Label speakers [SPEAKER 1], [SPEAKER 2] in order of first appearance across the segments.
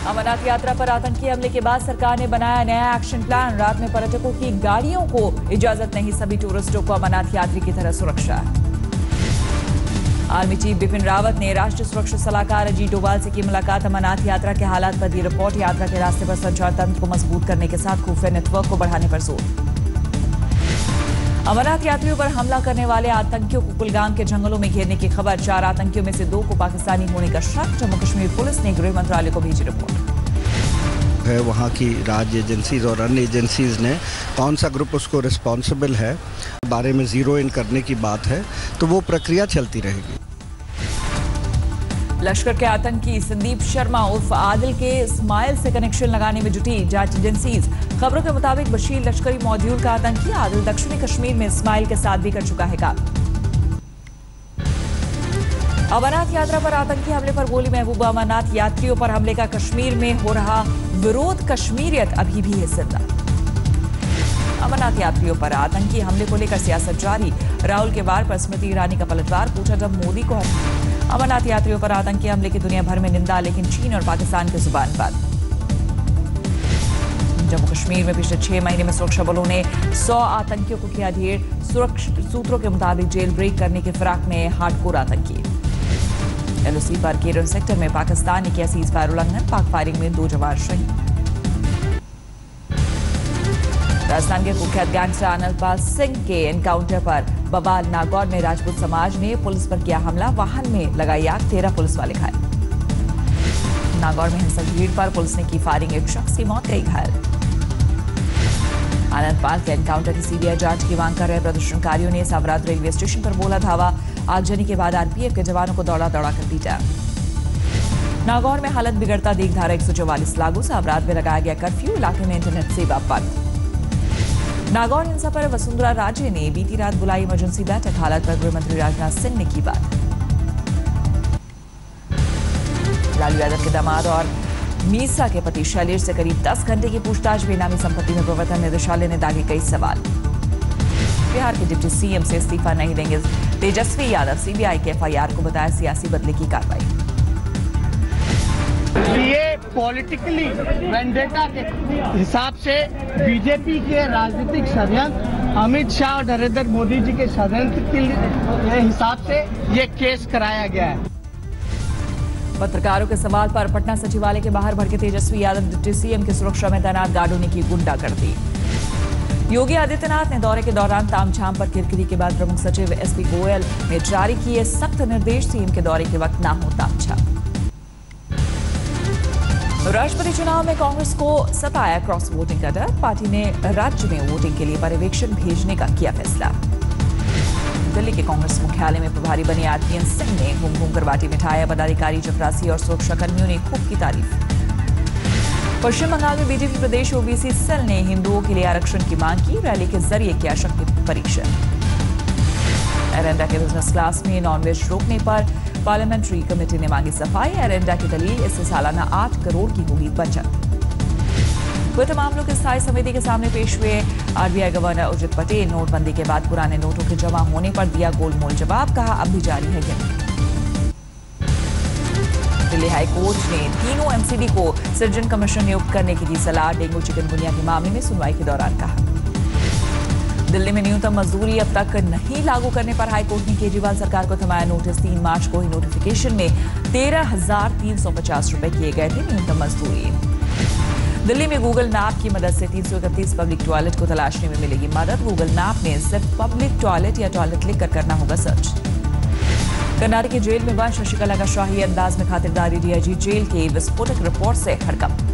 [SPEAKER 1] अमरनाथ यात्रा पर आतंकी हमले के बाद सरकार ने बनाया नया एक्शन प्लान। रात में पर्यटकों की गाड़ियों को इजाजत नहीं, सभी टूरिस्टों को अमरनाथ यात्री की तरह सुरक्षा। आर्मी चीफ बिपिन रावत ने राष्ट्रीय सुरक्षा सलाहकार अजीत डोभाल से की मुलाकात। अमरनाथ यात्रा के हालात पर दी रिपोर्ट। यात्रा के रास्ते पर संचार तंत्र को मजबूत करने के साथ खुफिया नेटवर्क को बढ़ाने पर जोर। अमरनाथ यात्रियों पर हमला करने वाले आतंकियों को कुलगाम के जंगलों में घेरने की खबर। 4 आतंकियों में से 2 को पाकिस्तानी होने का शक। जम्मू कश्मीर पुलिस ने गृह मंत्रालय को भेजी रिपोर्ट।
[SPEAKER 2] है वहाँ की राज्य एजेंसीज और अन्य एजेंसीज ने कौन सा ग्रुप उसको रिस्पॉन्सिबल है बारे में जीरो इन करने की बात है, तो वो प्रक्रिया चलती रहेगी।
[SPEAKER 1] लश्कर के आतंकी संदीप शर्मा उर्फ आदिल के इस्माइल से कनेक्शन लगाने में जुटी जांच एजेंसीज। खबरों के मुताबिक बशीर लश्करी मॉड्यूल का आतंकी। आदिल दक्षिणी कश्मीर में इस्माइल के साथ भी कर चुका है काम। अमरनाथ यात्रा पर आतंकी हमले पर बोली महबूबा, अमरनाथ यात्रियों पर हमले का कश्मीर में हो रहा विरोध, कश्मीरियत अभी भी है जिंदा। अमरनाथ यात्रियों पर आतंकी हमले को लेकर सियासत जारी। राहुल के वार पर स्मृति ईरानी का पलटवार, पूछा जब मोदी को। अमरनाथ यात्रियों पर आतंकी हमले की दुनिया भर में निंदा, लेकिन चीन और पाकिस्तान की जुबान बंद। जम्मू कश्मीर में पिछले 6 महीने में सुरक्षा बलों ने 100 आतंकियों को किया ढेर। सूत्रों के मुताबिक जेल ब्रेक करने की फिराक में हार्डकोर आतंकी। एलओसी पर केरन सेक्टर में पाकिस्तान ने किया सीज फायर उल्लंघन। पाक फायरिंग में 2 जवान शहीद। राजस्थान के कुख्यात गैंगस्टर आनंदपाल सिंह के एनकाउंटर पर बवाल। नागौर में राजपूत समाज ने पुलिस पर किया हमला, वाहन में लगाई आग, 13 पुलिस वाले घायल। नागौर में हिंसक भीड़ पर पुलिस ने की फायरिंग, 1 शख्स की मौत, कई घायल। आनंदपाल के एनकाउंटर की सीबीआई जांच की मांग कर रहे प्रदर्शनकारियों ने सावराद रेलवे स्टेशन पर बोला धावा। आगजनी के बाद आरपीएफ के जवानों को दौड़ा दौड़ा कर पीटा। नागौर में हालत बिगड़ता देख धारा 144 लागू। सावराद में लगाया गया कर्फ्यू, इलाके में इंटरनेट सेवा बंद। नागौर हिंसा पर वसुंधरा राजे ने बीती रात बुलाई इमरजेंसी बैठक। हालत पर गृह मंत्री राजनाथ सिंह ने की बात। लालू यादव के दामाद और मीसा के पति शैलेश से करीब 10 घंटे की पूछताछ। बेनामी संपत्ति में प्रवर्तन निदेशालय ने दागे कई सवाल। बिहार के डिप्टी सीएम से इस्तीफा नहीं देंगे तेजस्वी यादव। सीबीआई के एफआईआर को बताया सियासी बदले की कार्रवाई।
[SPEAKER 3] ये पॉलिटिकली वेंडेटा के हिसाब से बीजेपी के राजनीतिक षड्यंत्र, अमित शाह और नरेंद्र मोदी जी के षड्यंत्र के हिसाब से ये केस कराया गया है।
[SPEAKER 1] पत्रकारों के सवाल पर पटना सचिवालय के बाहर भड़के तेजस्वी यादव। डिप्टी सीएम की सुरक्षा में तैनात गार्डों ने की गुंडागर्दी। योगी आदित्यनाथ ने दौरे के दौरान तामझाम पर किरकिरी के बाद प्रमुख सचिव एसपी गोयल ने जारी किए सख्त निर्देश। सीएम के दौरे के वक्त न हो तामझाम। राष्ट्रपति चुनाव में कांग्रेस को सताया क्रॉस वोटिंग का डर। पार्टी ने राज्य में वोटिंग के लिए पर्यवेक्षण भेजने का किया फैसला। दिल्ली के कांग्रेस मुख्यालय में प्रभारी बने आरपीएन सिंह ने घूम घूम कर बांटी मिठाइयां। पदाधिकारी, चपरासी और सुरक्षा कर्मियों ने खूब की तारीफ। पश्चिम बंगाल में बीजेपी प्रदेश ओबीसी सेल ने हिंदुओं के लिए आरक्षण की मांग की। रैली के जरिए किया शक्ति परीक्षण। एयर इंडिया के बिजनेस क्लास में नॉनवेज रोकने पर पार्लियामेंट्री कमेटी ने मांगी सफाई। एयर इंडिया की दलील, इससे सालाना 8 करोड़ की होगी बचत। वित्त मामलों की स्थायी समिति के सामने पेश हुए आरबीआई गवर्नर उर्जित पटेल। नोटबंदी के बाद पुराने नोटों के जमा होने पर दिया गोलमोल जवाब, कहा अब भी जारी है गिनती। दिल्ली हाईकोर्ट ने तीनों एमसीडी को सृजन कमीशन नियुक्त करने की दी सलाह। डेंगू चिकनगुनिया के मामले में सुनवाई के दौरान कहा। दिल्ली में न्यूनतम मजदूरी अब तक नहीं लागू करने पर हाईकोर्ट ने केजरीवाल सरकार को थमाया नोटिस। 3 मार्च को ही नोटिफिकेशन में 13,350 रुपए किए गए थे न्यूनतम मजदूरी। दिल्ली में गूगल मैप की मदद से 331 पब्लिक टॉयलेट को तलाशने में मिलेगी मदद। गूगल मैप में सिर्फ पब्लिक टॉयलेट या टॉयलेट लिखकर करना होगा सर्च। कर्नाटक की जेल में बंद शशिकला का शाही अंदाज में खातिरदारी। डीआईजी जेल के विस्फोटक रिपोर्ट से हड़कंप।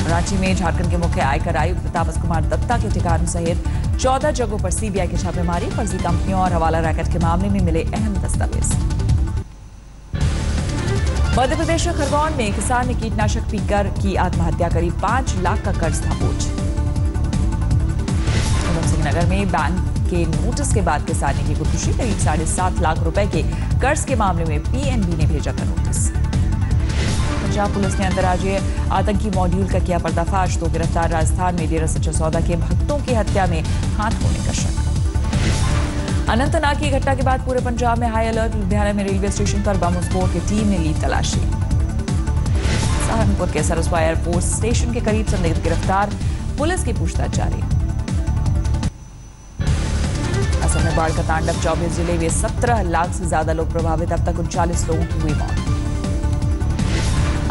[SPEAKER 1] रांची में झारखंड के मुख्य आयकर आयुक्त तापस कुमार दत्ता के ठिकानों सहित 14 जगहों पर सीबीआई की छापेमारी। फर्जी कंपनियों और हवाला रैकेट के मामले में मिले अहम दस्तावेज। मध्य प्रदेश के खरगोन में किसान ने कीटनाशक पीकर की आत्महत्या करी। 5 लाख का कर्ज था बोझ। उधमसिंह नगर में बैंक के नोटिस के बाद किसान ने की खुदकुशी। करीब 7.5 लाख रुपए के कर्ज के मामले में पीएनबी ने भेजा था नोटिस। पंजाब पुलिस ने अंतर्राज्यीय आतंकी मॉड्यूल का किया पर्दाफाश। 2 गिरफ्तार। राजस्थान में डेरा सच्चा सौदा के भक्तों की हत्या में हाथ होने का शक। अनंतनाग की घटना के बाद पूरे पंजाब में हाई अलर्ट। लुधियाना में रेलवे स्टेशन पर बम विस्फोट की टीम ने ली तलाशी। सहारनपुर के सरस्वती एयरफोर्स स्टेशन के करीब संदिग्ध गिरफ्तार, पुलिस की पूछताछ जारी। असम में बाढ़ का तांडव, 24 जिले में 17 लाख से ज्यादा लोग प्रभावित, अब तक 39 लोगों की हुई मौत।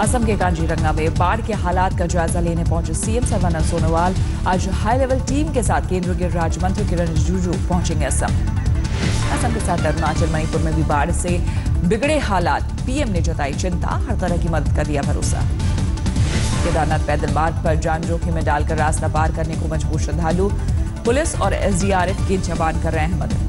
[SPEAKER 1] असम के कांजीरंगा में बाढ़ के हालात का जायजा लेने पहुंचे सीएम सर्बानंद सोनोवाल। आज हाई लेवल टीम के साथ केंद्रीय गृह राज्य मंत्री किरण रिजिजू पहुंचेंगे असम के साथ अरुणाचल, मणिपुर में भी बाढ़ से बिगड़े हालात, पीएम ने जताई चिंता, हर तरह की मदद का दिया भरोसा। केदारनाथ पैदल मार्ग पर जान जोखिम में डालकर रास्ता पार करने को मजबूर श्रद्धालु, पुलिस और एसडीआरएफ के जवान कर रहे हैं मदद।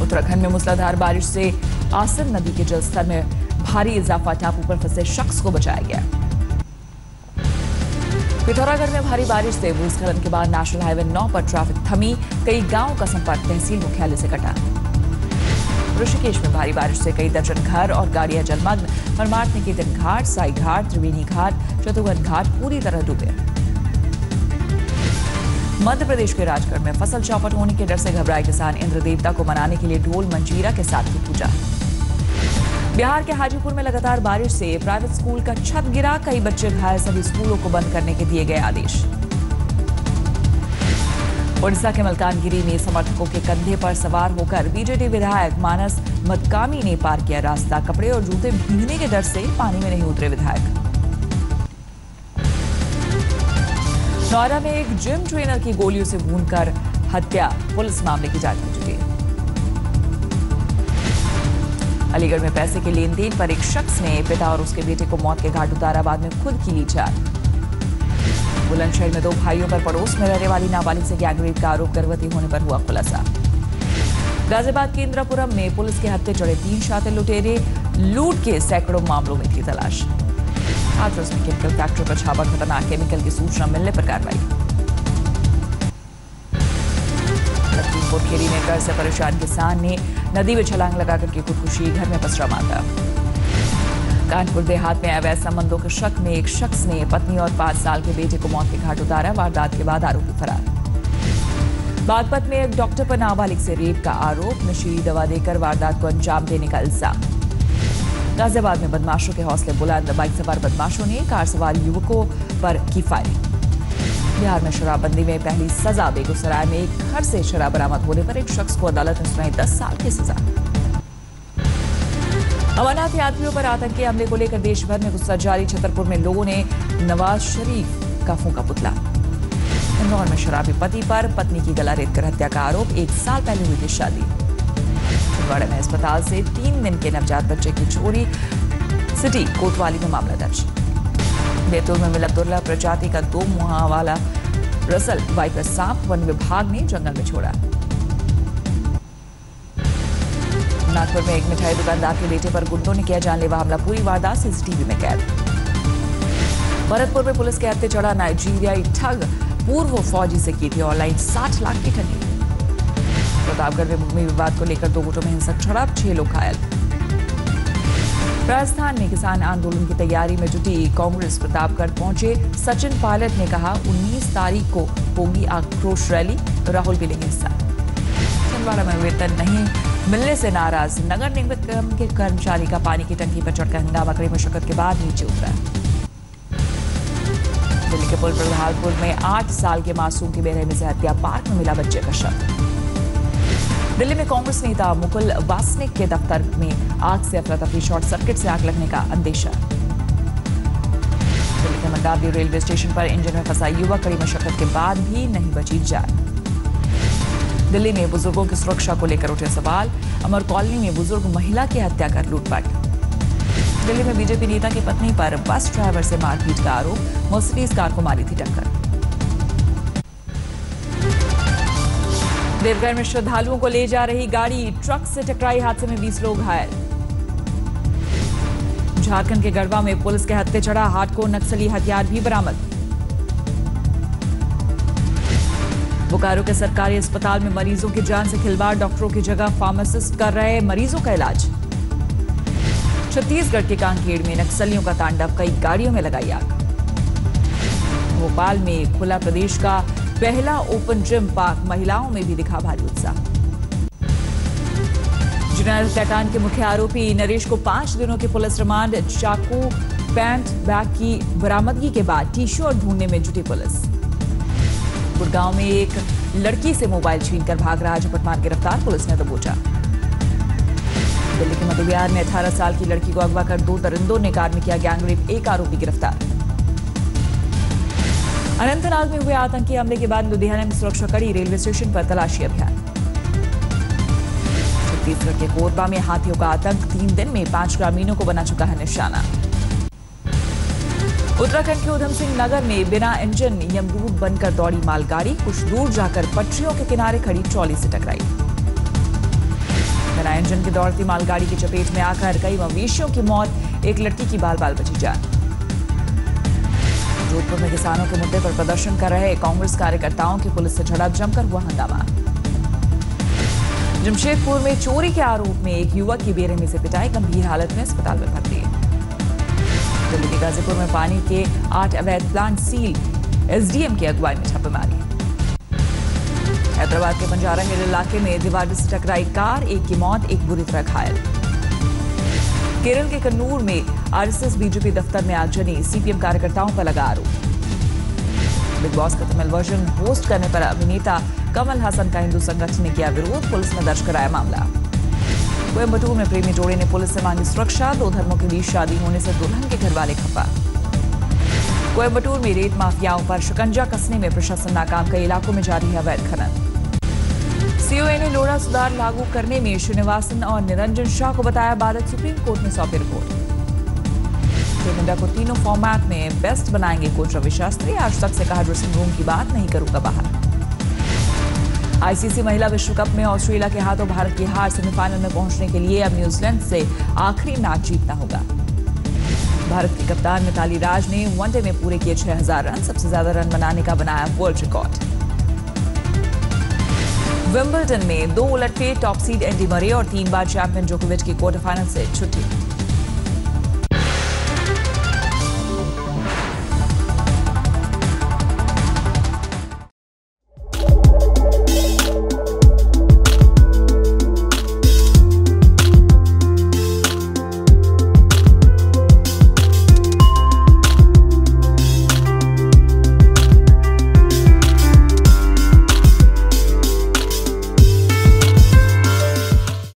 [SPEAKER 1] उत्तराखंड में मूसलाधार बारिश से आसन नदी के जलस्तर में भारी इजाफा, टापू पर फंसे शख्स को बचाया गया। पिथौरागढ़ में भारी बारिश से भूस्खलन के बाद नेशनल हाईवे 9 पर ट्रैफिक थमी, कई गांवों का संपर्क तहसील मुख्यालय से कटा। ऋषिकेश में भारी बारिश से कई दर्जन घर और गाड़ियां जलमग्न, परमार्थ निकेतन घाट, साई घाट, त्रिवेणी घाट, चतुर्भुज घाट पूरी तरह डूबे। मध्य प्रदेश के राजगढ़ में फसल चौपट होने के डर से घबराए किसान, इंद्र देवता को मनाने के लिए ढोल मंजीरा के साथ की पूजा। बिहार के हाजीपुर में लगातार बारिश से प्राइवेट स्कूल का छत गिरा, कई बच्चे घायल, सभी स्कूलों को बंद करने के दिए गए आदेश। ओडिशा के मलकानगिरी में समर्थकों के कंधे पर सवार होकर बीजेडी विधायक मानस मदकामी ने पार किया रास्ता, कपड़े और जूते भीगने के डर से पानी में नहीं उतरे विधायक। नोएडा में एक जिम ट्रेनर की गोलियों से भूनकर हत्या, पुलिस मामले की जांच में जुटी। अलीगढ़ में पैसे के लेन देन पर एक शख्स ने पिता और उसके बेटे को मौत के घाट उतारा, बाद में खुद की ली जान। बुलंदशहर में 2 भाइयों पर पड़ोस में रहने वाली नाबालिग से गैंगरेप का आरोप, गर्भवती होने पर हुआ खुलासा। गाजियाबाद के इंद्रापुरम में पुलिस के हत्थे चढ़े 3 शातिर लुटेरे, लूट के सैकड़ों मामलों में थी तलाश। हाथरस में केमिकल फैक्ट्री पर छापा, खतरनाक केमिकल की सूचना मिलने पर कार्रवाई। लखीमपुर खीरी में कर्ज से परेशान किसान ने नदी में छलांग लगाकर की खुदकुशी, घर में पसरा माता। कानपुर देहात में अवैध संबंधों के शक में एक शख्स ने पत्नी और 5 साल के बेटे को मौत के घाट उतारा, वारदात के बाद आरोपी फरार। बागपत में एक डॉक्टर पर नाबालिग से रेप का आरोप, नशीली दवा देकर वारदात को अंजाम देने का इल्जाम। गाजियाबाद में बदमाशों के हौसले बुलंद, बाइक सवार बदमाशों ने कार सवार युवकों पर की फायरिंग। बिहार में शराबबंदी में पहली सजा, बेगूसराय में एक घर से शराब बरामद होने पर एक शख्स को अदालत ने सुनाई 10 साल की सजा। अमरनाथ यात्रियों पर आतंकी हमले को लेकर देश भर में गुस्सा जारी, छतरपुर में लोगों ने नवाज शरीफ का फूंका पुतला। इंदौर में शराबी पति पर पत्नी की गला रेत कर हत्या का आरोप, 1 साल पहले हुई थी शादी। छिंदवाड़ा में अस्पताल से 3 दिन के नवजात बच्चे की चोरी, सिटी कोतवाली में मामला दर्ज। बैतूल में मिला दुर्लभ प्रजाति का 2 मुंह वाला रसल वाइपर सांप, वन विभाग ने जंगल में छोड़ा। नागपुर में एक मिठाई दुकानदार के बेटे पर गुंडों ने किया जानलेवा हमला, पूरी वारदात सीसीटीवी में कैद। भरतपुर में पुलिस के हत्थे चढ़ा नाइजीरियाई ठग, पूर्व फौजी से की थी ऑनलाइन 60 लाख की ठगी। प्रतापगढ़ में भूमि विवाद को लेकर 2 गुटों में हिंसक झड़प, 6 लोग घायल। राजस्थान में किसान आंदोलन की तैयारी में जुटी कांग्रेस प्रतापगढ़ पहुंचे सचिन पायलट ने कहा 19 तारीख को होगी आक्रोश रैली, राहुल भी लेंगे हिस्सा। छिंदवाड़ा में वेतन नहीं मिलने से नाराज नगर निगम के कर्मचारी का पानी की टंकी पर चढ़कर हंगामा, कड़ी मशक्कत के बाद नीचे उतरा। दिल्ली के पुल प्रभालपुर में 8 साल के मासूम की बेरहमी से हत्या, पार्क में मिला बच्चे का शव। दिल्ली में कांग्रेस नेता मुकुल वासनिक के दफ्तर में आग से अफरा तफरी, शॉर्ट सर्किट से आग लगने का अंदेशा। दिल्ली के मंडावी रेलवे स्टेशन पर इंजन में फंसा युवक, कड़ी मशक्कत के बाद भी नहीं बची जान। दिल्ली में बुजुर्गों की सुरक्षा को लेकर उठे सवाल, अमर कॉलोनी में बुजुर्ग महिला की हत्या कर लूटपाट। दिल्ली में बीजेपी नेता की पत्नी पर बस ड्राइवर से मारपीट का आरोप, मर्सिडीज कार को मारी थी टक्कर। देवघर में श्रद्धालुओं को ले जा रही गाड़ी ट्रक से टकराई, हादसे में 20 लोग घायल। झारखंड के गढ़वा में पुलिस के हत्थे चढ़ा हार्डकोर नक्सली, हथियार भी बरामद। बोकारो के सरकारी अस्पताल में मरीजों की जान से खिलवाड़, डॉक्टरों की जगह फार्मासिस्ट कर रहे मरीजों का इलाज। छत्तीसगढ़ के कांकेर में नक्सलियों का तांडव, कई गाड़ियों में लगाई आग। भोपाल में खुला प्रदेश का पहला ओपन जिम पार्क, महिलाओं में भी दिखा भारी उत्साह। जनरल कैटान के मुख्य आरोपी नरेश को 5 दिनों की पुलिस रिमांड, चाकू पैंट बैग की बरामदगी के बाद टी शर्ट ढूंढने में जुटी पुलिस। गुड़गांव में एक लड़की से मोबाइल छीनकर भाग रहा झपटमार गिरफ्तार, पुलिस ने दबोचा। दिल्ली के मध्य बिहार में 18 साल की लड़की को अगवा कर 2 दरिंदों ने कार में किया गैंगरेप, 1 आरोपी गिरफ्तार। अनंतनाग में हुए आतंकी हमले के बाद लुधियाना में सुरक्षा कड़ी, रेलवे स्टेशन पर तलाशी अभियान। छत्तीसगढ़ के कोरबा में हाथियों का आतंक, 3 दिन में 5 ग्रामीणों को बना चुका है निशाना। उत्तराखंड के उधम सिंह नगर में बिना इंजन यमदूत बनकर दौड़ी मालगाड़ी, कुछ दूर जाकर पटरियों के किनारे खड़ी ट्रॉली से टकराई। बिना इंजन की दौड़ती मालगाड़ी की चपेट में आकर कई मवेशियों की मौत, एक लड़की की बाल बाल बची जान। जोधपुर में किसानों के मुद्दे पर प्रदर्शन कर रहे कांग्रेस कार्यकर्ताओं की पुलिस से झड़प, जमकर हुआ हंगामा। जमशेदपुर में चोरी के आरोप में एक युवक की बेरहमी से पिटाई, गंभीर हालत में अस्पताल में भर्ती। दिल्ली के गाजीपुर में पानी के 8 अवैध प्लांट सील, एसडीएम की अगुवाई में छापेमारी। हैदराबाद के बंजारा हिल इलाके में दीवार से टकराई कार, एक की मौत, एक बुरी तरह घायल। केरल के कन्नूर में आरएसएस बीजेपी दफ्तर में आगजनी, सीपीएम कार्यकर्ताओं पर लगा आरोप। बिग बॉस का तमिल वर्जन होस्ट करने पर अभिनेता कमल हसन का हिंदू संगठन ने किया विरोध, पुलिस ने दर्ज कराया मामला। कोयम्बटूर में प्रेमी जोड़े ने पुलिस से मांगी सुरक्षा, 2 धर्मों के बीच शादी होने से दुल्हन के घर वाले खफा। कोयम्बटूर में रेत माफियाओं पर शिकंजा कसने में प्रशासन नाकाम, कई इलाकों में जारी है अवैध खनन। सीओए ने लोढ़ा सुधार लागू करने में श्रीनिवासन और निरंजन शाह को बताया बाधित, सुप्रीम कोर्ट में सौंपी रिपोर्ट। टीम इंडिया को तीनों फॉर्मेट में बेस्ट बनाएंगे कोच रवि शास्त्री, आज तक से कहा ड्रेसिंग रूम की बात नहीं करूंगा बाहर। आईसीसी महिला विश्व कप में ऑस्ट्रेलिया के हाथों भारत की हार, सेमीफाइनल में पहुंचने के लिए अब न्यूजीलैंड से आखिरी मैच जीतना होगा। भारत की कप्तान मिताली राज ने वनडे में पूरे किए 6000 रन, सबसे ज्यादा रन बनाने का बनाया वर्ल्ड रिकॉर्ड। विंबलडन में 2 उलटफेर, टॉप सीड एंडी मरे और 3 बार चैंपियन जोकोविच की क्वार्टर फाइनल से छुट्टी।